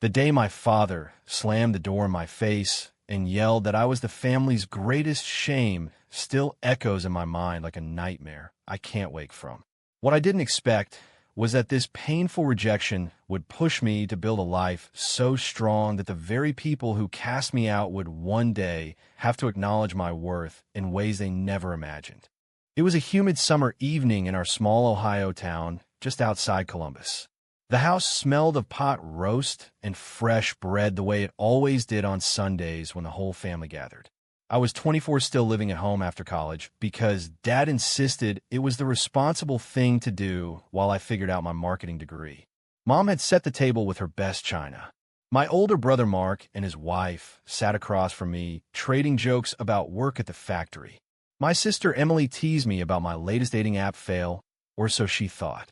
The day my father slammed the door in my face and yelled that I was the family's greatest shame still echoes in my mind like a nightmare I can't wake from. What I didn't expect was that this painful rejection would push me to build a life so strong that the very people who cast me out would one day have to acknowledge my worth in ways they never imagined. It was a humid summer evening in our small Ohio town just outside Columbus. The house smelled of pot roast and fresh bread the way it always did on Sundays when the whole family gathered. I was 24, still living at home after college because Dad insisted it was the responsible thing to do while I figured out my marketing degree. Mom had set the table with her best china. My older brother Mark and his wife sat across from me, trading jokes about work at the factory. My sister Emily teased me about my latest dating app fail, or so she thought.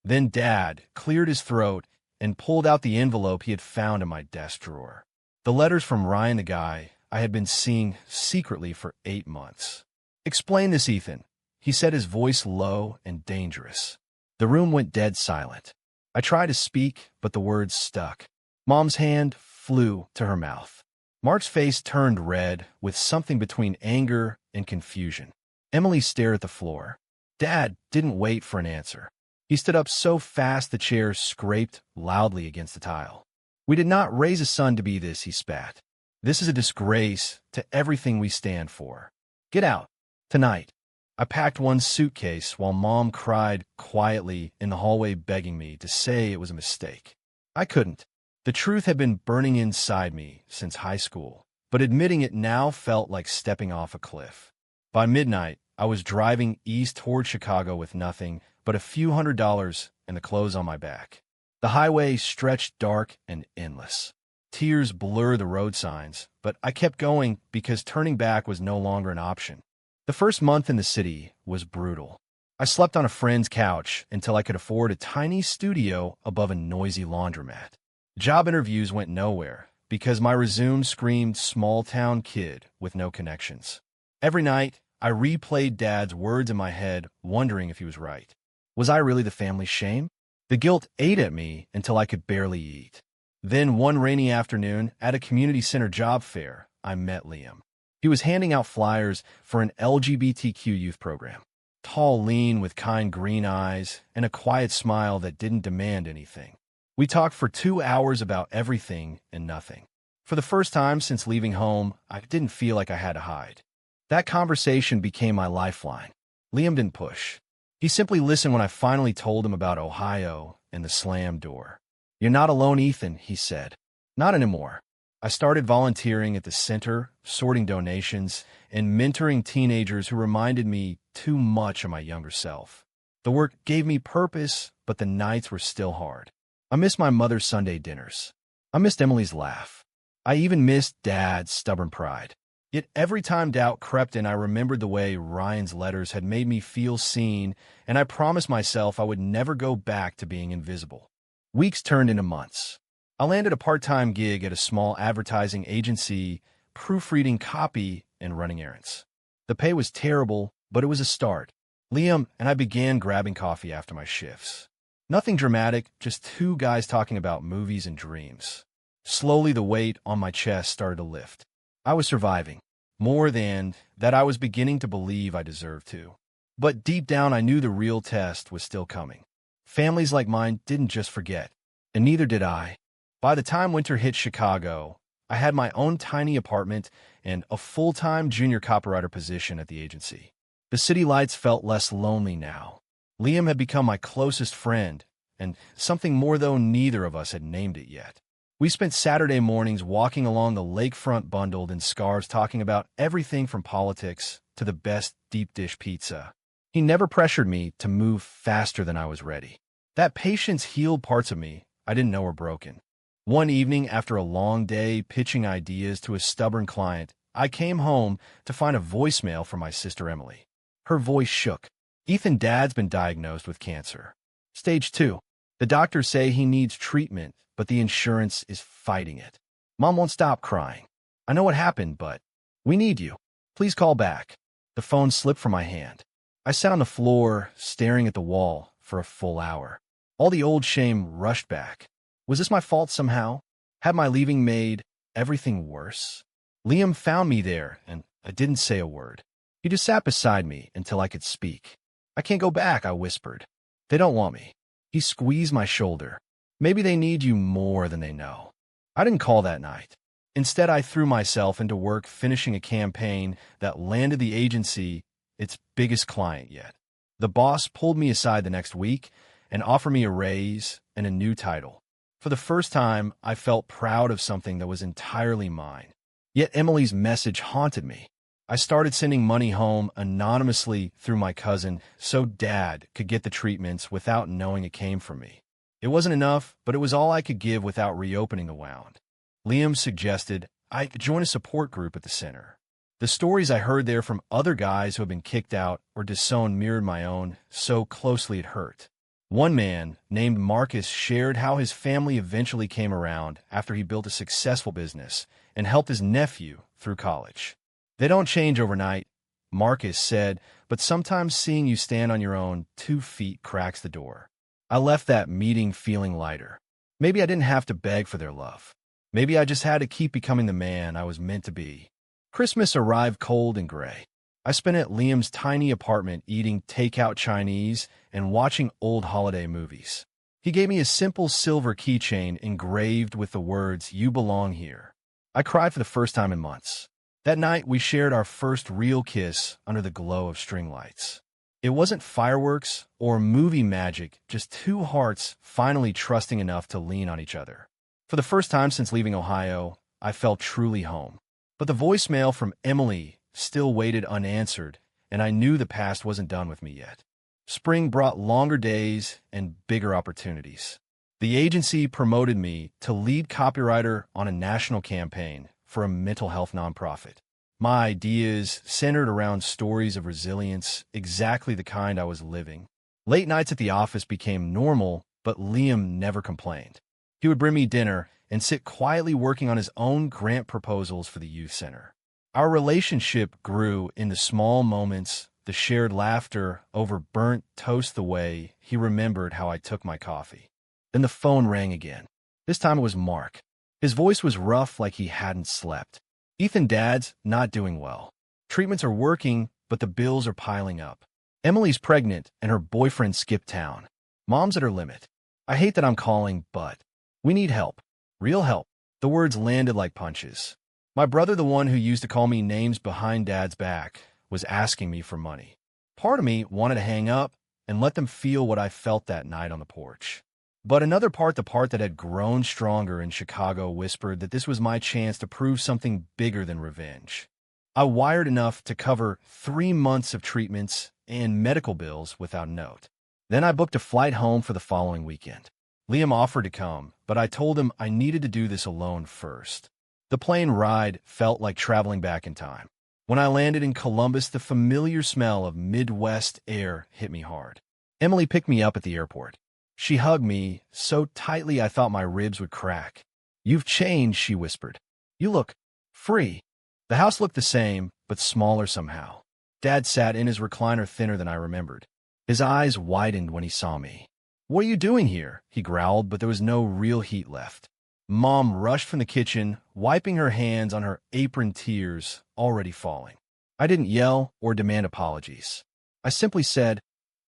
Then Dad cleared his throat and pulled out the envelope he had found in my desk drawer. The letters from Ryan, the guy I had been seeing secretly for 8 months. "Explain this, Ethan," he said, his voice low and dangerous. The room went dead silent. I tried to speak, but the words stuck. Mom's hand flew to her mouth. Mark's face turned red with something between anger and confusion. Emily stared at the floor. Dad didn't wait for an answer. He stood up so fast the chair scraped loudly against the tile. "We did not raise a son to be this," he spat. "This is a disgrace to everything we stand for. Get out. Tonight." I packed one suitcase while Mom cried quietly in the hallway begging me to say it was a mistake. I couldn't. The truth had been burning inside me since high school, but admitting it now felt like stepping off a cliff. By midnight, I was driving east toward Chicago with nothing but a few $100s and the clothes on my back. The highway stretched dark and endless. Tears blurred the road signs, but I kept going because turning back was no longer an option. The first month in the city was brutal. I slept on a friend's couch until I could afford a tiny studio above a noisy laundromat. Job interviews went nowhere because my resume screamed small-town kid with no connections. Every night, I replayed Dad's words in my head, wondering if he was right. Was I really the family shame? The guilt ate at me until I could barely eat. Then one rainy afternoon, at a community center job fair, I met Liam. He was handing out flyers for an LGBTQ youth program. Tall, lean, with kind green eyes, and a quiet smile that didn't demand anything. We talked for 2 hours about everything and nothing. For the first time since leaving home, I didn't feel like I had to hide. That conversation became my lifeline. Liam didn't push. He simply listened when I finally told him about Ohio and the slam door. "You're not alone, Ethan," he said. "Not anymore." I started volunteering at the center, sorting donations, and mentoring teenagers who reminded me too much of my younger self. The work gave me purpose, but the nights were still hard. I missed my mother's Sunday dinners. I missed Emily's laugh. I even missed Dad's stubborn pride. Yet every time doubt crept in, I remembered the way Ryan's letters had made me feel seen, and I promised myself I would never go back to being invisible. Weeks turned into months. I landed a part-time gig at a small advertising agency, proofreading copy and running errands. The pay was terrible, but it was a start. Liam and I began grabbing coffee after my shifts. Nothing dramatic, just two guys talking about movies and dreams. Slowly, the weight on my chest started to lift. I was surviving. More than that, I was beginning to believe I deserved to. But deep down, I knew the real test was still coming. Families like mine didn't just forget, and neither did I. By the time winter hit Chicago, I had my own tiny apartment and a full-time junior copywriter position at the agency. The city lights felt less lonely now. Liam had become my closest friend, and something more, though neither of us had named it yet. We spent Saturday mornings walking along the lakefront bundled in scarves, talking about everything from politics to the best deep dish pizza. He never pressured me to move faster than I was ready. That patience healed parts of me I didn't know were broken. One evening, after a long day pitching ideas to a stubborn client, I came home to find a voicemail from my sister Emily. Her voice shook. "Ethan, Dad's been diagnosed with cancer. Stage 2. The doctors say he needs treatment, but the insurance is fighting it. Mom won't stop crying. I know what happened, but we need you. Please call back." The phone slipped from my hand. I sat on the floor, staring at the wall for a full hour. All the old shame rushed back. Was this my fault somehow? Had my leaving made everything worse? Liam found me there, and I didn't say a word. He just sat beside me until I could speak. I can't go back, I whispered. They don't want me. He squeezed my shoulder. Maybe they need you more than they know. I didn't call that night. Instead, I threw myself into work finishing a campaign that landed the agency its biggest client yet. The boss pulled me aside the next week and offered me a raise and a new title. For the first time, I felt proud of something that was entirely mine. Yet Emily's message haunted me. I started sending money home anonymously through my cousin so Dad could get the treatments without knowing it came from me. It wasn't enough, but it was all I could give without reopening the wound. Liam suggested I join a support group at the center. The stories I heard there from other guys who had been kicked out or disowned mirrored my own so closely it hurt. One man, named Marcus, shared how his family eventually came around after he built a successful business and helped his nephew through college. They don't change overnight, Marcus said, but sometimes seeing you stand on your own 2 feet cracks the door. I left that meeting feeling lighter. Maybe I didn't have to beg for their love. Maybe I just had to keep becoming the man I was meant to be. Christmas arrived cold and gray. I spent at Liam's tiny apartment eating takeout Chinese and watching old holiday movies. He gave me a simple silver keychain engraved with the words, "You belong here." I cried for the first time in months. That night, we shared our first real kiss under the glow of string lights. It wasn't fireworks or movie magic, just 2 hearts finally trusting enough to lean on each other. For the first time since leaving Ohio, I felt truly home. But the voicemail from Emily still waited unanswered, and I knew the past wasn't done with me yet. Spring brought longer days and bigger opportunities. The agency promoted me to lead copywriter on a national campaign for a mental health nonprofit. My ideas centered around stories of resilience, exactly the kind I was living. Late nights at the office became normal, but Liam never complained. He would bring me dinner and sit quietly working on his own grant proposals for the youth center. Our relationship grew in the small moments, the shared laughter over burnt toast, the way he remembered how I took my coffee. Then the phone rang again. This time it was Mark. His voice was rough, like he hadn't slept. "Ethan, Dad's not doing well. Treatments are working, but the bills are piling up. Emily's pregnant and her boyfriend skipped town. Mom's at her limit. I hate that I'm calling, but we need help. Real help." The words landed like punches. My brother, the one who used to call me names behind Dad's back, was asking me for money. Part of me wanted to hang up and let them feel what I felt that night on the porch. But another part, the part that had grown stronger in Chicago, whispered that this was my chance to prove something bigger than revenge. I wired enough to cover 3 months of treatments and medical bills without note. Then I booked a flight home for the following weekend. Liam offered to come, but I told him I needed to do this alone first. The plane ride felt like traveling back in time. When I landed in Columbus, the familiar smell of Midwest air hit me hard. Emily picked me up at the airport. She hugged me so tightly I thought my ribs would crack. "You've changed," she whispered. "You look free." The house looked the same, but smaller somehow. Dad sat in his recliner, thinner than I remembered. His eyes widened when he saw me. "What are you doing here?" he growled, but there was no real heat left. Mom rushed from the kitchen, wiping her hands on her apron, tears already falling. I didn't yell or demand apologies. I simply said,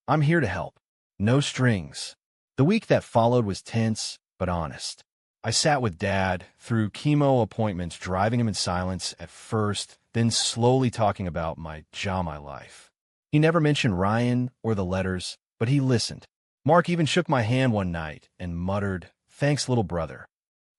"I'm here to help." No strings. The week that followed was tense, but honest. I sat with Dad through chemo appointments, driving him in silence at first, then slowly talking about my life. He never mentioned Ryan or the letters, but he listened. Mark even shook my hand one night and muttered, "Thanks, little brother."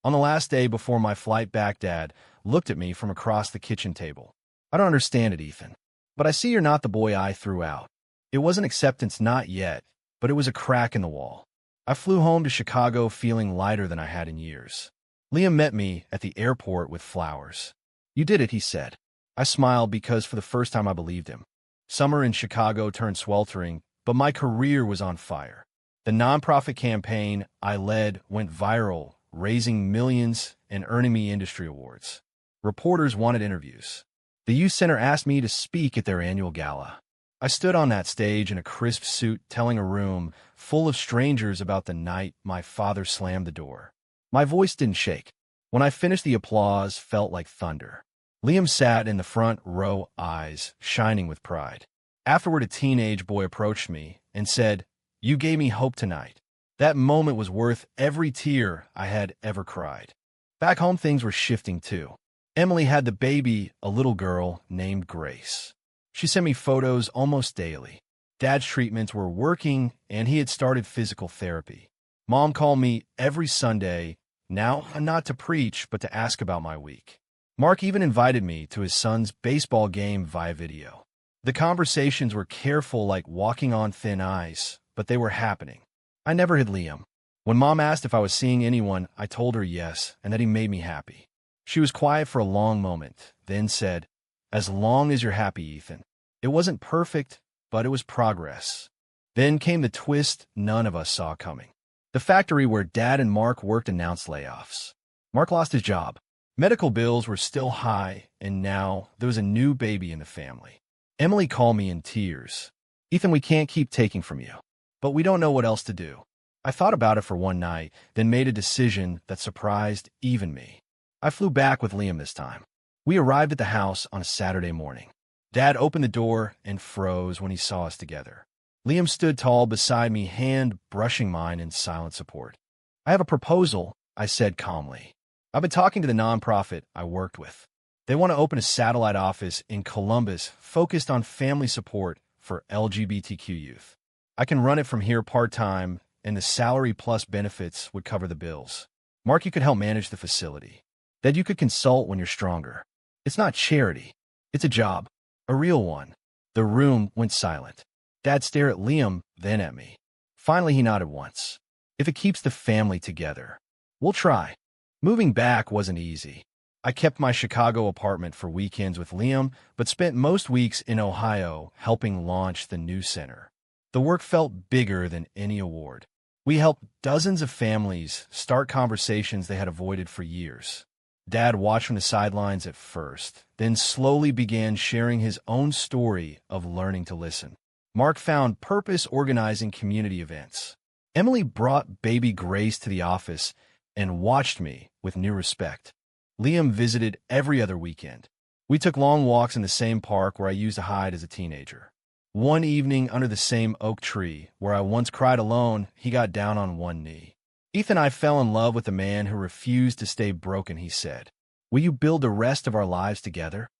On the last day before my flight back, Dad looked at me from across the kitchen table. "I don't understand it, Ethan, but I see you're not the boy I threw out." It wasn't acceptance, not yet, but it was a crack in the wall. I flew home to Chicago feeling lighter than I had in years. Liam met me at the airport with flowers. "You did it," he said. I smiled because for the first time I believed him. Summer in Chicago turned sweltering, but my career was on fire. The nonprofit campaign I led went viral, raising millions and earning me industry awards. Reporters wanted interviews. The youth center asked me to speak at their annual gala. I stood on that stage in a crisp suit, telling a room full of strangers about the night my father slammed the door. My voice didn't shake. When I finished, the applause felt like thunder. Liam sat in the front row, eyes shining with pride. Afterward, a teenage boy approached me and said, "You gave me hope tonight." That moment was worth every tear I had ever cried. Back home, things were shifting too. Emily had the baby, a little girl named Grace. She sent me photos almost daily. Dad's treatments were working, and he had started physical therapy. Mom called me every Sunday, now not to preach, but to ask about my week. Mark even invited me to his son's baseball game via video. The conversations were careful, like walking on thin ice, but they were happening. I never hid Liam. When Mom asked if I was seeing anyone, I told her yes, and that he made me happy. She was quiet for a long moment, then said, "As long as you're happy, Ethan." It wasn't perfect, but it was progress. Then came the twist none of us saw coming. The factory where Dad and Mark worked announced layoffs. Mark lost his job. Medical bills were still high, and now there was a new baby in the family. Emily called me in tears. "Ethan, we can't keep taking from you, but we don't know what else to do." I thought about it for one night, then made a decision that surprised even me. I flew back with Liam this time. We arrived at the house on a Saturday morning. Dad opened the door and froze when he saw us together. Liam stood tall beside me, hand brushing mine in silent support. "I have a proposal," I said calmly. "I've been talking to the nonprofit I worked with. They want to open a satellite office in Columbus focused on family support for LGBTQ youth. I can run it from here part-time, and the salary plus benefits would cover the bills. Mark, you could help manage the facility. That you could consult when you're stronger. It's not charity. It's a job. A real one." The room went silent. Dad stared at Liam, then at me. Finally, he nodded once. "If it keeps the family together, we'll try." Moving back wasn't easy. I kept my Chicago apartment for weekends with Liam, but spent most weeks in Ohio helping launch the new center. The work felt bigger than any award. We helped dozens of families start conversations they had avoided for years. Dad watched from the sidelines at first, then slowly began sharing his own story of learning to listen. Mark found purpose organizing community events. Emily brought baby Grace to the office and watched me with new respect. Liam visited every other weekend. We took long walks in the same park where I used to hide as a teenager. One evening, under the same oak tree where I once cried alone, he got down on one knee. "Ethan, I fell in love with a man who refused to stay broken," he said. "Will you build the rest of our lives together?"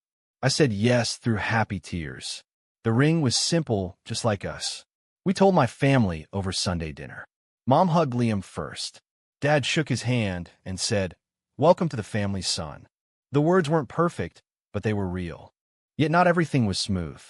I said yes through happy tears. The ring was simple, just like us. We told my family over Sunday dinner. Mom hugged Liam first. Dad shook his hand and said, "Welcome to the family, son." The words weren't perfect, but they were real. Yet not everything was smooth.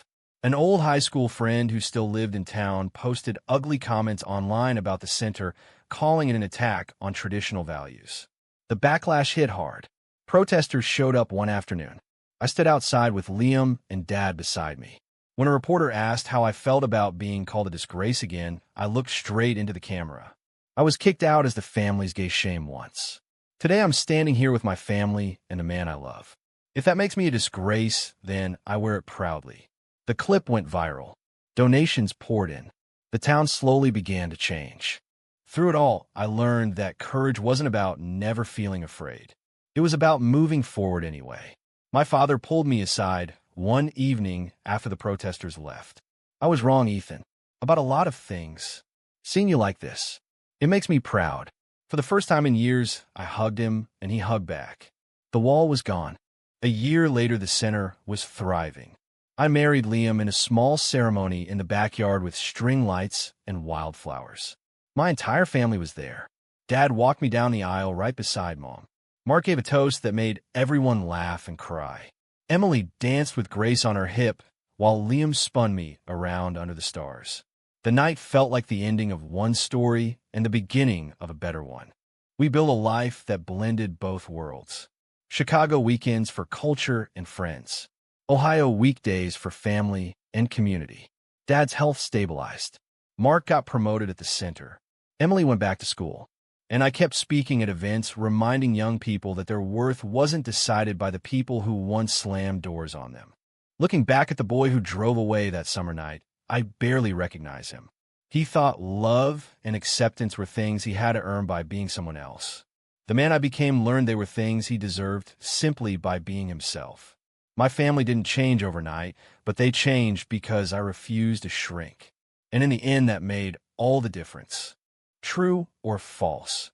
An old high school friend who still lived in town posted ugly comments online about the center, calling it an attack on traditional values. The backlash hit hard. Protesters showed up one afternoon. I stood outside with Liam and Dad beside me. When a reporter asked how I felt about being called a disgrace again, I looked straight into the camera. I was kicked out as the family's gay shame once. Today I'm standing here with my family and the man I love. If that makes me a disgrace, then I wear it proudly. The clip went viral. Donations poured in. The town slowly began to change. Through it all, I learned that courage wasn't about never feeling afraid. It was about moving forward anyway. My father pulled me aside one evening after the protesters left. "I was wrong, Ethan, about a lot of things. Seeing you like this, it makes me proud." For the first time in years, I hugged him and he hugged back. The wall was gone. A year later, the center was thriving. I married Liam in a small ceremony in the backyard with string lights and wildflowers. My entire family was there. Dad walked me down the aisle right beside Mom. Mark gave a toast that made everyone laugh and cry. Emily danced with Grace on her hip, while Liam spun me around under the stars. The night felt like the ending of one story and the beginning of a better one. We built a life that blended both worlds. Chicago weekends for culture and friends. Ohio weekdays for family and community. Dad's health stabilized. Mark got promoted at the center. Emily went back to school. And I kept speaking at events, reminding young people that their worth wasn't decided by the people who once slammed doors on them. Looking back at the boy who drove away that summer night, I barely recognize him. He thought love and acceptance were things he had to earn by being someone else. The man I became learned they were things he deserved simply by being himself. My family didn't change overnight, but they changed because I refused to shrink. And in the end, that made all the difference. True or false?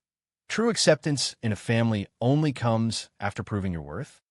True acceptance in a family only comes after proving your worth.